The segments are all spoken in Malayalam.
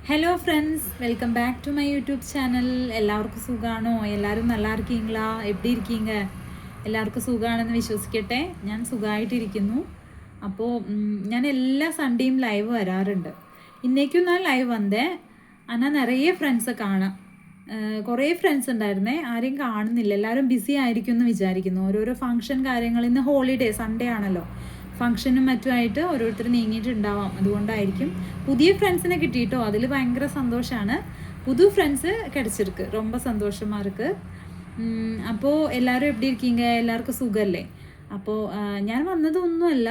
Hello friends, welcome back to my YouTube channel. எல்லாருக்கும் സുഖാണോ? എല്ലാവരും நல்லா இருக்கீங்களா? எப்படி இருக்கீங்க? എല്ലാവർക്കും സുഖാണെന്ന് വിശ്വസിക്കട്ടെ. ഞാൻ സുഖമായിട്ടിരിക്കുന്നു. അപ്പോൾ ഞാൻ എല്ലാ സൺഡേയും ലൈവ് വരാറുണ്ട്. ഇന്നേക്കും ഞാൻ ലൈവ് വന്നേ. എന്നാൽ നിറയെ ഫ്രണ്ട്സ് കാണാം. കുറേ ഫ്രണ്ട്സ് ഉണ്ടായിരുന്നേ, ആരെയും കാണുന്നില്ല. എല്ലാവരും ബിസി ആയിരിക്കും എന്ന് വിചാരിക്കുന്നു. ഓരോരോ ഫംഗ്ഷൻ കാര്യങ്ങൾ, ഇന്ന് ഹോളിഡേ സൺഡേ ആണല്ലോ, ഫംഗ്ഷനും മറ്റുമായിട്ട് ഓരോരുത്തർ നീങ്ങിയിട്ടുണ്ടാവാം. അതുകൊണ്ടായിരിക്കും. പുതിയ ഫ്രണ്ട്സിനെ കിട്ടിയിട്ടോ, അതിൽ ഭയങ്കര സന്തോഷമാണ്. പുതു ഫ്രണ്ട്സ് കിടച്ചിருக்கு, ரொம்ப സന്തോഷமாக இருக்குது. അപ്പോൾ എല്ലാവരും എവിടെ ഇരിക്കീങ്ക? എല്ലാവർക്കും സുഖമല്ലേ? അപ്പോൾ ഞാൻ വന്നതൊന്നുമല്ല,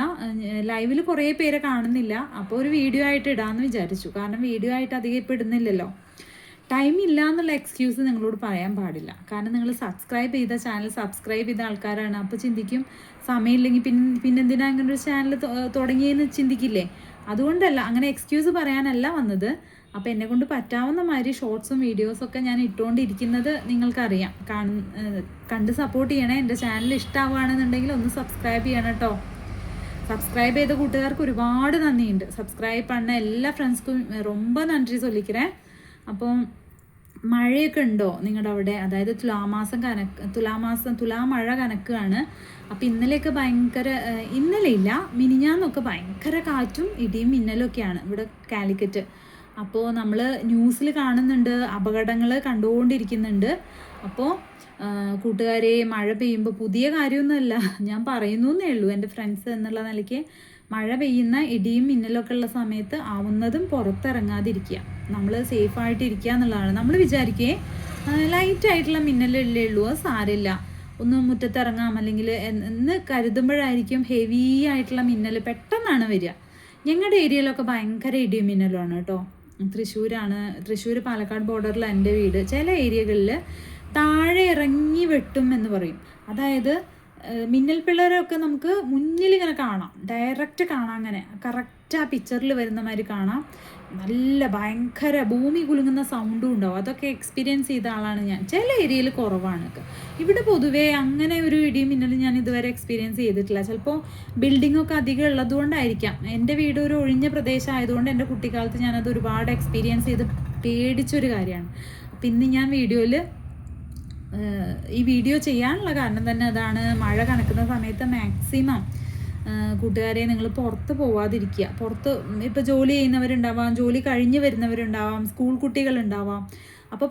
ലൈവിൽ കുറേ പേരെ കാണുന്നില്ല. അപ്പോൾ ഒരു വീഡിയോ ആയിട്ട് ഇടാമെന്ന് വിചാരിച്ചു. കാരണം വീഡിയോ ആയിട്ട് അധികം ഇപ്പോൾ ഇടുന്നില്ലല്ലോ. ടൈം ഇല്ല എന്നുള്ള എക്സ്ക്യൂസ് നിങ്ങളോട് പറയാൻ പാടില്ല. കാരണം നിങ്ങൾ സബ്സ്ക്രൈബ് ചെയ്ത ചാനൽ സബ്സ്ക്രൈബ് ചെയ്ത ആൾക്കാരാണ്. അപ്പോൾ ചിന്തിക്കും സമയമില്ലെങ്കിൽ പിന്നെന്തിനാ അങ്ങനെ ഒരു ചാനൽ തുടങ്ങിയെന്ന് ചിന്തിക്കില്ലേ? അതുകൊണ്ടല്ല, അങ്ങനെ എക്സ്ക്യൂസ് പറയാനല്ല വന്നത്. അപ്പോൾ എന്നെക്കൊണ്ട് പറ്റാവുന്ന മാതിരി ഷോർട്സും വീഡിയോസൊക്കെ ഞാൻ ഇട്ടുകൊണ്ടിരിക്കുന്നത് നിങ്ങൾക്കറിയാം. കണ്ട് സപ്പോർട്ട് ചെയ്യണേ. എൻ്റെ ചാനൽ ഇഷ്ടമാവുകയാണെന്നുണ്ടെങ്കിൽ ഒന്ന് സബ്സ്ക്രൈബ് ചെയ്യണം കേട്ടോ. സബ്സ്ക്രൈബ് ചെയ്ത കൂട്ടുകാർക്ക് ഒരുപാട് നന്ദിയുണ്ട്. സബ്സ്ക്രൈബ് പണ്ണ എല്ലാ ഫ്രണ്ട്സ്ക്കും ரொம்ப നന്ദി ചൊല്ലിக்கிறேன். അപ്പോൾ മഴയൊക്കെ ഉണ്ടോ നിങ്ങളുടെ അവിടെ? അതായത് തുലാമഴ കനക്കുകയാണ്. അപ്പോൾ ഇന്നലെയൊക്കെ ഭയങ്കര, ഇന്നലെയില്ല മിനിഞ്ഞാന്നൊക്കെ ഭയങ്കര കാറ്റും ഇടിയും മിന്നലൊക്കെയാണ് ഇവിടെ കാലിക്കറ്റ്. അപ്പോൾ നമ്മൾ ന്യൂസിൽ കാണുന്നുണ്ട്, അപകടങ്ങൾ കണ്ടുകൊണ്ടിരിക്കുന്നുണ്ട്. അപ്പോൾ കൂട്ടുകാരെ, മഴ പെയ്യുമ്പോൾ പുതിയ കാര്യമൊന്നുമല്ല, ഞാൻ പറയുന്നു എന്നേ ഉള്ളൂ. എൻ്റെ ഫ്രണ്ട്സ് എന്നുള്ള നിലയ്ക്ക് മഴ പെയ്യുന്ന ഇടിയും മിന്നലൊക്കെ ഉള്ള സമയത്ത് ആവുന്നതും പുറത്തിറങ്ങാതിരിക്കുക. നമ്മൾ സേഫായിട്ടിരിക്കുക എന്നുള്ളതാണ്. നമ്മൾ വിചാരിക്കേ ലൈറ്റായിട്ടുള്ള മിന്നലല്ലേ ഉള്ളൂ, അത് സാരമില്ല, ഒന്ന് മുറ്റത്തിറങ്ങാം അല്ലെങ്കിൽ എന്ന് കരുതുമ്പോഴായിരിക്കും ഹെവി ആയിട്ടുള്ള മിന്നൽ പെട്ടെന്നാണ് വരിക. ഞങ്ങളുടെ ഏരിയയിലൊക്കെ ഭയങ്കര ഇടിയും മിന്നലുമാണ് കേട്ടോ. തൃശ്ശൂർ പാലക്കാട് ബോർഡറിൽ എൻ്റെ വീട്. ചില ഏരിയകളിൽ താഴെ ഇറങ്ങി വെട്ടും എന്ന് പറയും. അതായത് മിന്നൽ പിള്ളേരൊക്കെ നമുക്ക് മുന്നിൽ ഇങ്ങനെ കാണാം, ഡയറക്റ്റ് കാണാം. അങ്ങനെ കറക്റ്റ് ആ പിക്ചറിൽ വരുന്ന മാതിരി കാണാം. നല്ല ഭയങ്കര ഭൂമി കുലുങ്ങുന്ന സൗണ്ടും ഉണ്ടാവും. അതൊക്കെ എക്സ്പീരിയൻസ് ചെയ്ത ആളാണ് ഞാൻ. ചില ഏരിയയിൽ കുറവാണ്. ഇവിടെ പൊതുവേ അങ്ങനെ ഒരു ഇടിയും മിന്നലും ഞാൻ ഇതുവരെ എക്സ്പീരിയൻസ് ചെയ്തിട്ടില്ല. ചിലപ്പോൾ ബിൽഡിങ്ങൊക്കെ അധികം ഉള്ളതുകൊണ്ടായിരിക്കാം. എൻ്റെ വീട് ഒരു ഒഴിഞ്ഞ പ്രദേശം ആയതുകൊണ്ട് എൻ്റെ കുട്ടിക്കാലത്ത് ഞാനത് ഒരുപാട് എക്സ്പീരിയൻസ് ചെയ്ത് പേടിച്ചൊരു കാര്യമാണ്. അപ്പം ഇന്ന് ഞാൻ ഈ വീഡിയോ ചെയ്യാനുള്ള കാരണം തന്നെ അതാണ്. മഴ കനക്കുന്ന സമയത്ത് മാക്സിമം കൂട്ടുകാരെ നിങ്ങൾ പുറത്ത് പോവാതിരിക്കുക. പുറത്ത് ഇപ്പോൾ ജോലി ചെയ്യുന്നവരുണ്ടാവാം, ജോലി കഴിഞ്ഞ് വരുന്നവരുണ്ടാവാം, സ്കൂൾ കുട്ടികളുണ്ടാവാം. അപ്പോൾ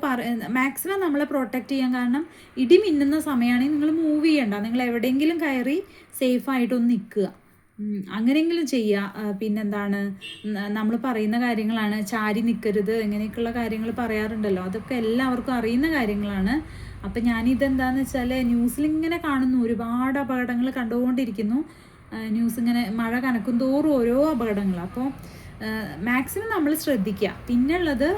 മാക്സിമം നമ്മളെ പ്രൊട്ടക്റ്റ് ചെയ്യാൻ. കാരണം ഇടി മിന്നുന്ന സമയമാണെങ്കിൽ നിങ്ങൾ മൂവ് ചെയ്യണ്ട, നിങ്ങൾ എവിടെയെങ്കിലും കയറി സേഫായിട്ടൊന്ന് നിൽക്കുക. അങ്ങനെയെങ്കിലും ചെയ്യുക. പിന്നെന്താണ്, നമ്മൾ പറയുന്ന കാര്യങ്ങളാണ്, ചാരി നിൽക്കരുത്, ഇങ്ങനെയൊക്കെയുള്ള കാര്യങ്ങൾ പറയാറുണ്ടല്ലോ. അതൊക്കെ എല്ലാവർക്കും അറിയുന്ന കാര്യങ്ങളാണ്. അപ്പം ഞാനിതെന്താണെന്ന് വെച്ചാൽ ന്യൂസിലിങ്ങനെ കാണുന്നു, ഒരുപാട് അപകടങ്ങൾ കണ്ടുകൊണ്ടിരിക്കുന്നു. ന്യൂസ് ഇങ്ങനെ മഴ കനക്കും തോറും ഓരോ അപകടങ്ങൾ. അപ്പോൾ മാക്സിമം നമ്മൾ ശ്രദ്ധിക്കുക. പിന്നുള്ളത്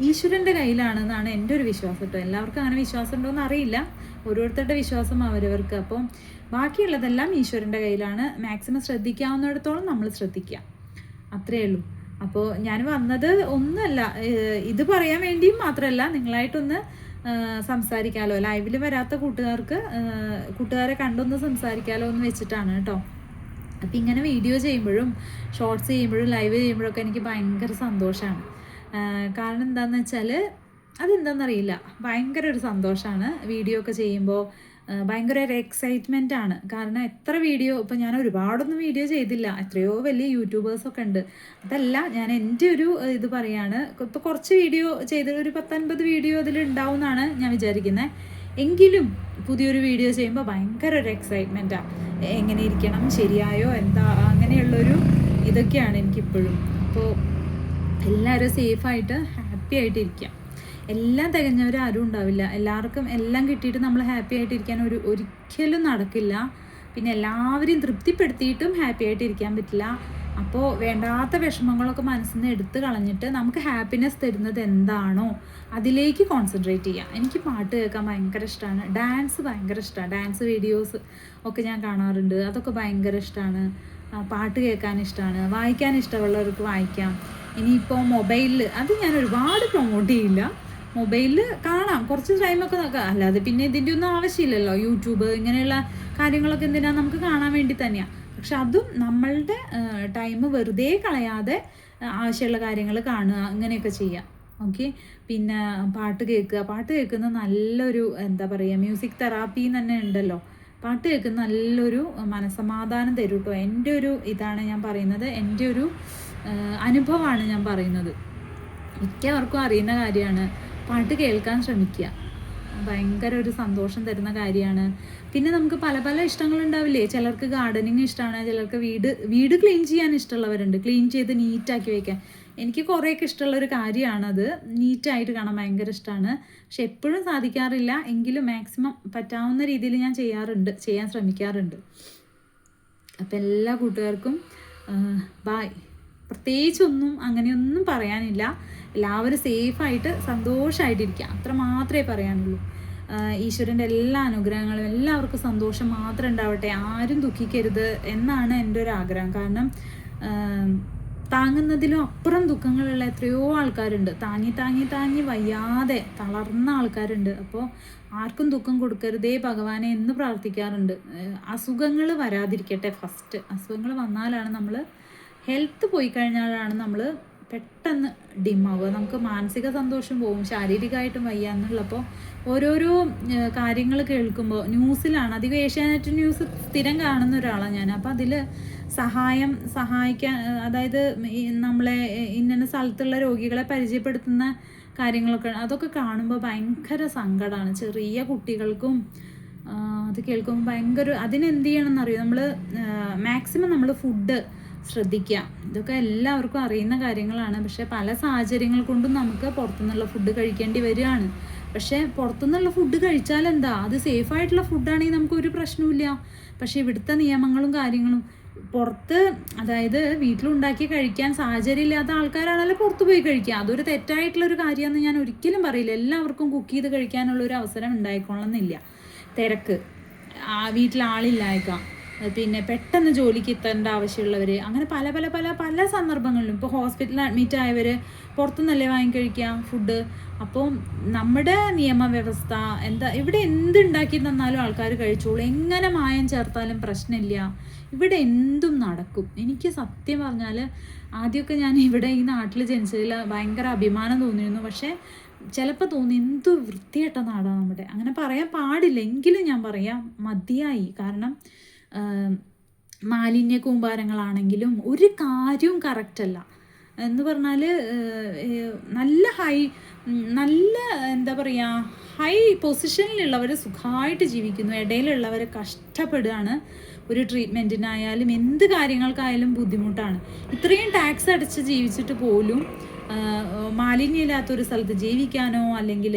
ഈശ്വരൻ്റെ കയ്യിലാണെന്നാണ് എൻ്റെ ഒരു വിശ്വാസം കേട്ടോ. എല്ലാവർക്കും അങ്ങനെ വിശ്വാസം ഉണ്ടോയെന്ന് അറിയില്ല, ഓരോരുത്തരുടെ വിശ്വാസം അവരവർക്ക്. അപ്പം ബാക്കിയുള്ളതെല്ലാം ഈശ്വരൻ്റെ കയ്യിലാണ്. മാക്സിമം ശ്രദ്ധിക്കാവുന്നിടത്തോളം നമ്മൾ ശ്രദ്ധിക്കുക, അത്രയേ ഉള്ളൂ. അപ്പോൾ ഞാൻ വന്നത് ഒന്നുമല്ല, ഇത് പറയാൻ വേണ്ടിയും മാത്രമല്ല, നിങ്ങളായിട്ടൊന്ന് സംസാരിക്കാമല്ലോ. ലൈവിൽ വരാത്ത കൂട്ടുകാരെ കണ്ടൊന്ന് സംസാരിക്കാമല്ലോ എന്ന് വെച്ചിട്ടാണ് കേട്ടോ. അപ്പം ഇങ്ങനെ വീഡിയോ ചെയ്യുമ്പോഴും ഷോർട്സ് ചെയ്യുമ്പോഴും ലൈവ് ചെയ്യുമ്പോഴൊക്കെ എനിക്ക് ഭയങ്കര സന്തോഷമാണ്. കാരണം എന്താണെന്ന് വെച്ചാൽ അതെന്താണെന്നറിയില്ല, ഭയങ്കര ഒരു സന്തോഷമാണ്. വീഡിയോ ഒക്കെ ചെയ്യുമ്പോൾ ഭയങ്കര ഒരു എക്സൈറ്റ്മെൻ്റ് ആണ്. കാരണം എത്ര വീഡിയോ, ഇപ്പം ഞാൻ ഒരുപാടൊന്നും വീഡിയോ ചെയ്തില്ല, എത്രയോ വലിയ യൂട്യൂബേഴ്സൊക്കെ ഉണ്ട്. അതല്ല, ഞാൻ എൻ്റെ ഒരു ഇത് പറയാണ്. ഇപ്പോൾ കുറച്ച് വീഡിയോ ചെയ്ത് ഒരു 10-50 വീഡിയോ അതിലുണ്ടാവും എന്നാണ് ഞാൻ വിചാരിക്കുന്നത്. എങ്കിലും പുതിയൊരു വീഡിയോ ചെയ്യുമ്പോൾ ഭയങ്കര ഒരു എക്സൈറ്റ്മെൻറ്റാണ്. എങ്ങനെ ഇരിക്കണം, ശരിയായോ, എന്താ, അങ്ങനെയുള്ളൊരു ഇതൊക്കെയാണ് എനിക്കിപ്പോഴും. അപ്പോൾ എല്ലാവരും സേഫായിട്ട് ഹാപ്പി ആയിട്ടിരിക്കുക. എല്ലാം തികഞ്ഞവരാരും ഉണ്ടാവില്ല. എല്ലാവർക്കും എല്ലാം കിട്ടിയിട്ട് നമ്മൾ ഹാപ്പി ആയിട്ടിരിക്കാൻ ഒരിക്കലും നടക്കില്ല. പിന്നെ എല്ലാവരെയും തൃപ്തിപ്പെടുത്തിയിട്ടും ഹാപ്പി ആയിട്ടിരിക്കാൻ പറ്റില്ല. അപ്പോൾ വേണ്ടാത്ത വിഷമങ്ങളൊക്കെ മനസ്സിൽ നിന്ന് എടുത്ത് കളഞ്ഞിട്ട് നമുക്ക് ഹാപ്പിനെസ് തരുന്നത് എന്താണോ അതിലേക്ക് കോൺസെൻട്രേറ്റ് ചെയ്യുക. എനിക്ക് പാട്ട് കേൾക്കാൻ ഭയങ്കര ഇഷ്ടമാണ്. ഡാൻസ് ഭയങ്കര ഇഷ്ടമാണ്. ഡാൻസ് വീഡിയോസ് ഒക്കെ ഞാൻ കാണാറുണ്ട്, അതൊക്കെ ഭയങ്കര ഇഷ്ടമാണ്. പാട്ട് കേൾക്കാൻ ഇഷ്ടമാണ്. വായിക്കാൻ ഇഷ്ടമുള്ളവർക്ക് വായിക്കാം. ഇനിയിപ്പോൾ മൊബൈലിൽ അത് ഞാൻ ഒരുപാട് പ്രൊമോട്ട് ചെയ്യില്ല. മൊബൈലിൽ കാണാം, കുറച്ച് ടൈമൊക്കെ നോക്കാം. അല്ലാതെ പിന്നെ ഇതിൻ്റെ ഒന്നും ആവശ്യമില്ലല്ലോ. യൂട്യൂബ് ഇങ്ങനെയുള്ള കാര്യങ്ങളൊക്കെ എന്തിനാണ്, നമുക്ക് കാണാൻ വേണ്ടി തന്നെയാണ്. പക്ഷെ അതും നമ്മളുടെ ടൈം വെറുതെ കളയാതെ ആവശ്യമുള്ള കാര്യങ്ങൾ കാണുക, അങ്ങനെയൊക്കെ ചെയ്യുക. ഓക്കെ. പിന്നെ പാട്ട് കേൾക്കുന്നത് നല്ലൊരു എന്താ പറയുക, മ്യൂസിക് തെറാപ്പി തന്നെ ഉണ്ടല്ലോ. പാട്ട് കേൾക്കുന്ന നല്ലൊരു മനസ്സമാധാനം തരും കേട്ടോ. എൻ്റെ ഒരു ഇതാണ് ഞാൻ പറയുന്നത്, എൻ്റെ ഒരു അനുഭവമാണ് ഞാൻ പറയുന്നത്. മിക്കവർക്കും അറിയുന്ന കാര്യമാണ്. പാട്ട് കേൾക്കാൻ ശ്രമിക്കുക, ഭയങ്കര ഒരു സന്തോഷം തരുന്ന കാര്യമാണ്. പിന്നെ നമുക്ക് പല പല ഇഷ്ടങ്ങളുണ്ടാവില്ലേ. ചിലർക്ക് ഗാർഡനിങ് ഇഷ്ടമാണ്, ചിലർക്ക് വീട് ക്ലീൻ ചെയ്യാൻ ഇഷ്ടമുള്ളവരുണ്ട്, ക്ലീൻ ചെയ്ത് നീറ്റാക്കി വയ്ക്കാൻ. എനിക്ക് കുറേയൊക്കെ ഇഷ്ടമുള്ളൊരു കാര്യമാണത്. നീറ്റായിട്ട് കാണാൻ ഭയങ്കര ഇഷ്ടമാണ്. പക്ഷെ എപ്പോഴും സാധിക്കാറില്ല, എങ്കിലും മാക്സിമം പറ്റാവുന്ന രീതിയിൽ ഞാൻ ചെയ്യാൻ ശ്രമിക്കാറുണ്ട്. അപ്പം എല്ലാ കൂട്ടുകാർക്കും ബായ്. പ്രത്യേകിച്ചൊന്നും അങ്ങനെയൊന്നും പറയാനില്ല. എല്ലാവരും സേഫായിട്ട് സന്തോഷമായിട്ടിരിക്കുക, അത്ര മാത്രമേ പറയാനുള്ളൂ. ഈശ്വരൻ്റെ എല്ലാ അനുഗ്രഹങ്ങളും എല്ലാവർക്കും സന്തോഷം മാത്രം ഉണ്ടാവട്ടെ, ആരും ദുഃഖിക്കരുത് എന്നാണ് എൻ്റെ ഒരു ആഗ്രഹം. കാരണം താങ്ങുന്നതിലും അപ്പുറം ദുഃഖങ്ങളുള്ള എത്രയോ ആൾക്കാരുണ്ട്. താങ്ങി താങ്ങി താങ്ങി വയ്യാതെ തളർന്ന ആൾക്കാരുണ്ട്. അപ്പോൾ ആർക്കും ദുഃഖം കൊടുക്കരുതേ ഭഗവാനെ എന്ന് പ്രാർത്ഥിക്കാറുണ്ട്. അസുഖങ്ങൾ വരാതിരിക്കട്ടെ. ഫസ്റ്റ് അസുഖങ്ങൾ വന്നാലാണ് നമ്മൾ, ഹെൽത്ത് പോയി കഴിഞ്ഞാലാണ് നമ്മൾ പെട്ടെന്ന് ഡിമ്മാവുക. നമുക്ക് മാനസിക സന്തോഷം പോകും, ശാരീരികമായിട്ടും വയ്യ എന്നുള്ളപ്പോൾ ഓരോരോ കാര്യങ്ങൾ കേൾക്കുമ്പോൾ ന്യൂസിലാണ്, അധികം ഏഷ്യാനെറ്റ് ന്യൂസ് സ്ഥിരം കാണുന്ന ഒരാളാണ് ഞാൻ. അപ്പോൾ അതിൽ സഹായിക്കാൻ, അതായത് നമ്മളെ ഇന്ന സ്ഥലത്തുള്ള രോഗികളെ പരിചയപ്പെടുത്തുന്ന കാര്യങ്ങളൊക്കെ, അതൊക്കെ കാണുമ്പോൾ ഭയങ്കര സങ്കടമാണ്. ചെറിയ കുട്ടികൾക്കും അത് കേൾക്കുമ്പോൾ ഭയങ്കര, അതിനെന്ത് ചെയ്യണമെന്നറിയോ, നമ്മൾ മാക്സിമം നമ്മൾ ഫുഡ് ശ്രദ്ധിക്കുക. ഇതൊക്കെ എല്ലാവർക്കും അറിയുന്ന കാര്യങ്ങളാണ്. പക്ഷേ പല സാഹചര്യങ്ങൾ കൊണ്ടും നമുക്ക് പുറത്തുനിന്നുള്ള ഫുഡ് കഴിക്കേണ്ടി വരികയാണ്. പക്ഷേ പുറത്തുനിന്നുള്ള ഫുഡ് കഴിച്ചാൽ എന്താ, അത് സേഫായിട്ടുള്ള ഫുഡാണെങ്കിൽ നമുക്കൊരു പ്രശ്നമില്ല. പക്ഷേ ഇവിടുത്തെ നിയമങ്ങളും കാര്യങ്ങളും, പുറത്ത് അതായത് വീട്ടിലുണ്ടാക്കി കഴിക്കാൻ സാഹചര്യം ഇല്ലാത്ത ആൾക്കാരാണല്ലോ പുറത്ത് പോയി കഴിക്കുക. അതൊരു തെറ്റായിട്ടുള്ളൊരു കാര്യമെന്ന് ഞാൻ ഒരിക്കലും പറയില്ല. എല്ലാവർക്കും കുക്ക് ചെയ്ത് കഴിക്കാനുള്ളൊരു അവസരം ഉണ്ടായിക്കൊള്ളുന്നില്ല. തിരക്ക്, വീട്ടിൽ ആളില്ലായേക്കാം, പിന്നെ പെട്ടെന്ന് ജോലിക്ക് എത്തേണ്ട ആവശ്യമുള്ളവർ, അങ്ങനെ പല പല പല പല സന്ദർഭങ്ങളിലും. ഇപ്പോൾ ഹോസ്പിറ്റലിൽ അഡ്മിറ്റ് ആയവർ പുറത്തുനിന്നല്ലേ വാങ്ങിക്കഴിക്കാം ഫുഡ്. അപ്പോൾ നമ്മുടെ നിയമവ്യവസ്ഥ എന്താ, ഇവിടെ എന്തുണ്ടാക്കി തന്നാലും ആൾക്കാർ കഴിച്ചോളൂ, എങ്ങനെ മായം ചേർത്താലും പ്രശ്നമില്ല, ഇവിടെ എന്തും നടക്കും. എനിക്ക് സത്യം പറഞ്ഞാൽ ആദ്യമൊക്കെ ഞാൻ ഇവിടെ ഈ നാട്ടിൽ ജനിച്ചതിൽ ഭയങ്കര അഭിമാനം തോന്നിയിരുന്നു. പക്ഷേ ചിലപ്പോൾ തോന്നി എന്തു വൃത്തികെട്ട നാടാണ് നമ്മുടെ. അങ്ങനെ പറയാൻ പാടില്ല, എങ്കിലും ഞാൻ പറയാം മതിയായി. കാരണം മാലിന്യ കൂമ്പാരങ്ങളാണെങ്കിലും ഒരു കാര്യവും കറക്റ്റല്ല എന്ന് പറഞ്ഞാൽ, നല്ല എന്താ പറയുക, ഹൈ പൊസിഷനിലുള്ളവർ സുഖമായിട്ട് ജീവിക്കുന്നു, ഇടയിലുള്ളവർ കഷ്ടപ്പെടുകയാണ്. ഒരു ട്രീറ്റ്മെൻറ്റിനായാലും എന്ത് കാര്യങ്ങൾക്കായാലും ബുദ്ധിമുട്ടാണ്. ഇത്രയും ടാക്സ് അടച്ച് ജീവിച്ചിട്ട് പോലും മാലിന്യമില്ലാത്തൊരു സ്ഥലത്ത് ജീവിക്കാനോ അല്ലെങ്കിൽ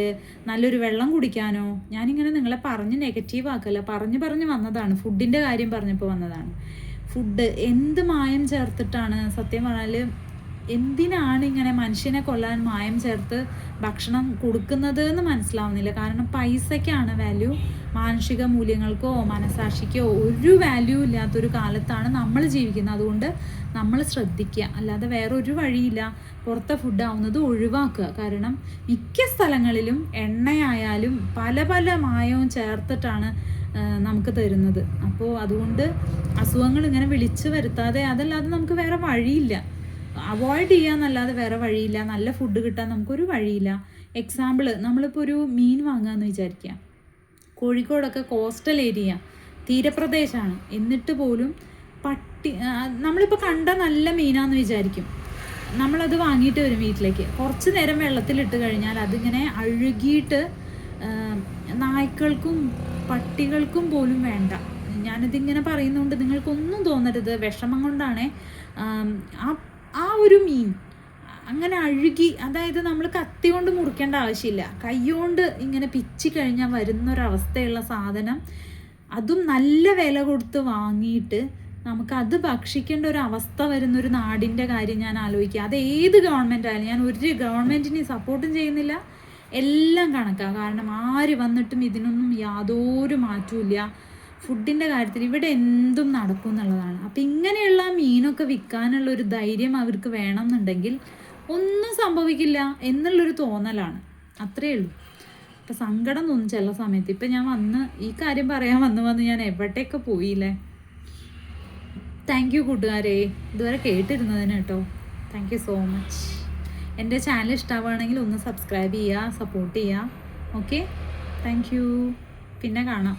നല്ലൊരു വെള്ളം കുടിക്കാനോ, ഞാനിങ്ങനെ നിങ്ങളെ പറഞ്ഞ് നെഗറ്റീവ് ആക്കല്ല, പറഞ്ഞ് വന്നതാണ്. ഫുഡിൻ്റെ കാര്യം പറഞ്ഞപ്പോൾ വന്നതാണ്. ഫുഡ് എന്ത് മായം ചേർത്തിട്ടാണ്, സത്യം പറഞ്ഞാൽ എന്തിനാണ് ഇങ്ങനെ മനുഷ്യനെ കൊല്ലാൻ മായം ചേർത്ത് ഭക്ഷണം കൊടുക്കുന്നത് എന്ന് മനസ്സിലാവുന്നില്ല. കാരണം പൈസയ്ക്കാണ് വാല്യൂ, മാനുഷിക മൂല്യങ്ങൾക്കോ മനസാക്ഷിക്കോ ഒരു വാല്യൂ ഇല്ലാത്തൊരു കാലത്താണ് നമ്മൾ ജീവിക്കുന്നത്. അതുകൊണ്ട് നമ്മൾ ശ്രദ്ധിക്കുക, അല്ലാതെ വേറൊരു വഴിയില്ല. പുറത്തെ ഫുഡ് ആവുന്നത് ഒഴിവാക്കുക. കാരണം മിക്ക സ്ഥലങ്ങളിലും എണ്ണയായാലും പല പല മായവും ചേർത്തിട്ടാണ് നമുക്ക് തരുന്നത്. അപ്പോൾ അതുകൊണ്ട് അസുഖങ്ങൾ ഇങ്ങനെ വിളിച്ചു വരുത്താതെ, അതല്ലാതെ നമുക്ക് വേറെ വഴിയില്ല. അവോയ്ഡ് ചെയ്യാന്നല്ലാതെ വേറെ വഴിയില്ല. നല്ല ഫുഡ് കിട്ടാൻ നമുക്കൊരു വഴിയില്ല. എക്സാമ്പിൾ, നമ്മളിപ്പോൾ ഒരു മീൻ വാങ്ങുകയെന്ന് വിചാരിക്കുക. കോഴിക്കോടൊക്കെ കോസ്റ്റൽ ഏരിയ, തീരപ്രദേശമാണ്. എന്നിട്ട് പോലും നമ്മളിപ്പോൾ കണ്ട നല്ല മീനാന്ന് വിചാരിക്കും, നമ്മളത് വാങ്ങിയിട്ട് വരും വീട്ടിലേക്ക്. കുറച്ച് നേരം വെള്ളത്തിലിട്ട് കഴിഞ്ഞാൽ അതിങ്ങനെ അഴുകിയിട്ട് നായ്ക്കൾക്കും പട്ടികൾക്കും പോലും വേണ്ട. ഞാനിതിങ്ങനെ പറയുന്നതുകൊണ്ട് നിങ്ങൾക്കൊന്നും തോന്നരുത്, വിഷമം കൊണ്ടാണ്. ആ ഒരു മീൻ അങ്ങനെ അഴുകി, അതായത് നമ്മൾ കത്തി കൊണ്ട് മുറിക്കേണ്ട ആവശ്യമില്ല, കൈകൊണ്ട് ഇങ്ങനെ പിച്ചി കഴിഞ്ഞാൽ വരുന്നൊരവസ്ഥയുള്ള സാധനം, അതും നല്ല വില കൊടുത്ത് വാങ്ങിയിട്ട് നമുക്കത് ഭക്ഷിക്കേണ്ട ഒരു അവസ്ഥ വരുന്നൊരു നാടിൻ്റെ കാര്യം ഞാൻ ആലോചിക്കുക. അത് ഏത് ഗവൺമെൻറ് ആയാലും, ഞാൻ ഒരു ഗവൺമെൻറ്റിനെ സപ്പോർട്ടും ചെയ്യുന്നില്ല, എല്ലാം കണക്കാണ്. കാരണം ആര് വന്നിട്ടും ഇതിനൊന്നും യാതൊരു മാറ്റമില്ല. ഫുഡിൻ്റെ കാര്യത്തിൽ ഇവിടെ എന്തും നടക്കും എന്നുള്ളതാണ്. അപ്പം ഇങ്ങനെയുള്ള മീനൊക്കെ വിൽക്കാനുള്ളൊരു ധൈര്യം അവർക്ക് വേണം എന്നുണ്ടെങ്കിൽ ഒന്നും സംഭവിക്കില്ല എന്നുള്ളൊരു തോന്നലാണ്, അത്രയേ ഉള്ളൂ. അപ്പം സങ്കടം തോന്നും ചില സമയത്ത്. ഇപ്പം ഞാൻ ഈ കാര്യം പറയാൻ വന്ന് ഞാൻ എവിടെയൊക്കെ പോയില്ലേ. താങ്ക് യു കൂട്ടുകാരെ, ഇതുവരെ കേട്ടിരുന്നതിന് കേട്ടോ. Thank you so much. എൻ്റെ ചാനൽ ഇഷ്ടമാവുകയാണെങ്കിൽ ഒന്ന് സബ്സ്ക്രൈബ് ചെയ്യുക, സപ്പോർട്ട് ചെയ്യുക. Okay, thank you. പിന്നെ കാണാം.